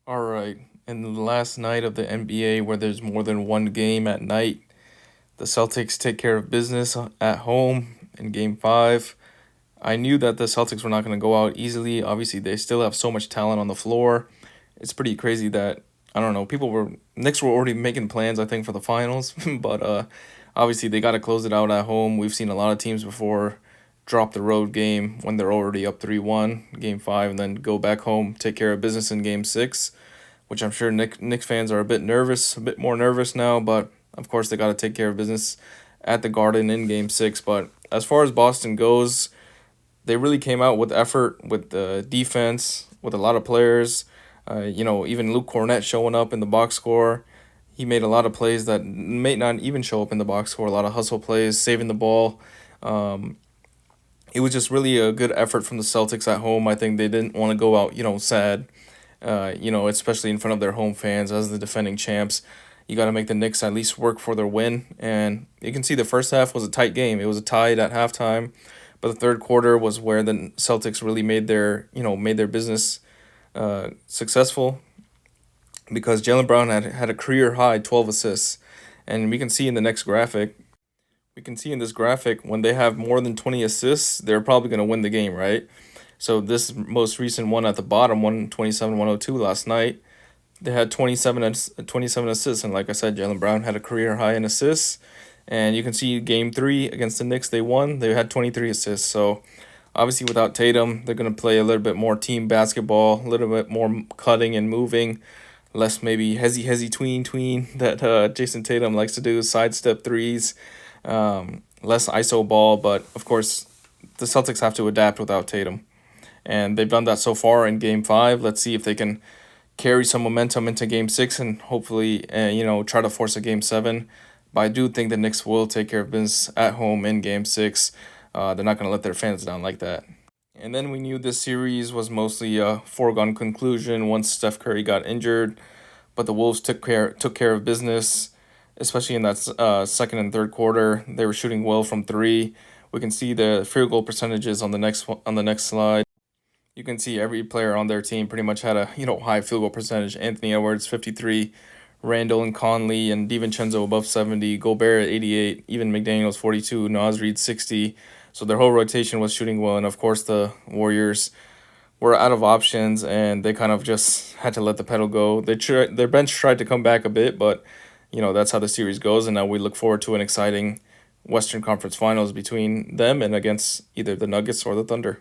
All right. In the last night of the NBA, where there's more than one game at night, the Celtics take care of business at home in game five. I knew that the Celtics were not going to go out easily. Obviously, they still have so much talent on the floor. It's pretty crazy that, I don't know, Knicks were already making plans, I think, for the finals, but obviously they got to close it out at home. We've seen a lot of teams before drop the road game when they're already up 3-1, game five, and then go back home, take care of business in game six, which I'm sure Knicks fans are a bit nervous, a bit more nervous now. But of course, they got to take care of business at the Garden in Game Six. But as far as Boston goes, they really came out with effort, with the defense, with a lot of players. Even Luke Cornett showing up in the box score. He made a lot of plays that may not even show up in the box score. A lot of hustle plays, saving the ball. Um, it was just really a good effort from the Celtics at home. I think they didn't want to go out, sad, especially in front of their home fans as the defending champs. You got to make the Knicks at least work for their win. And you can see the first half was a tight game. It was a tied at halftime, but the third quarter was where the Celtics really made their business successful because Jalen Brown had a career high 12 assists. And we can see in the next graphic, we can see in this graphic when they have more than 20 assists, they're probably going to win the game, right? So this most recent one at the bottom, 127-102 last night, they had 27 assists, and like I said, Jalen Brown had a career high in assists. And you can see game three against the Knicks, they won. They had 23 assists. So obviously without Tatum, they're gonna play a little bit more team basketball, a little bit more cutting and moving, less maybe hezzy tween that Jason Tatum likes to do, sidestep threes, less ISO ball. But of course, the Celtics have to adapt without Tatum, and they've done that so far in Game Five. Let's see if they can carry some momentum into Game Six and hopefully, try to force a Game Seven. But I do think the Knicks will take care of business at home in Game Six. They're not going to let their fans down like that. And then we knew this series was mostly a foregone conclusion once Steph Curry got injured, but the Wolves took care of business, especially in that second and third quarter. They were shooting well from three. We can see the field goal percentages on the next slide. You can see every player on their team pretty much had a high field goal percentage. Anthony Edwards 53, Randall and Conley and DiVincenzo above 70, Gobert at 88, even McDaniels 42, Naz Reid 60. So their whole rotation was shooting well, and of course the Warriors were out of options and they kind of just had to let the pedal go. Their bench tried to come back a bit, but that's how the series goes. And now we look forward to an exciting Western Conference Finals between them and against either the Nuggets or the Thunder.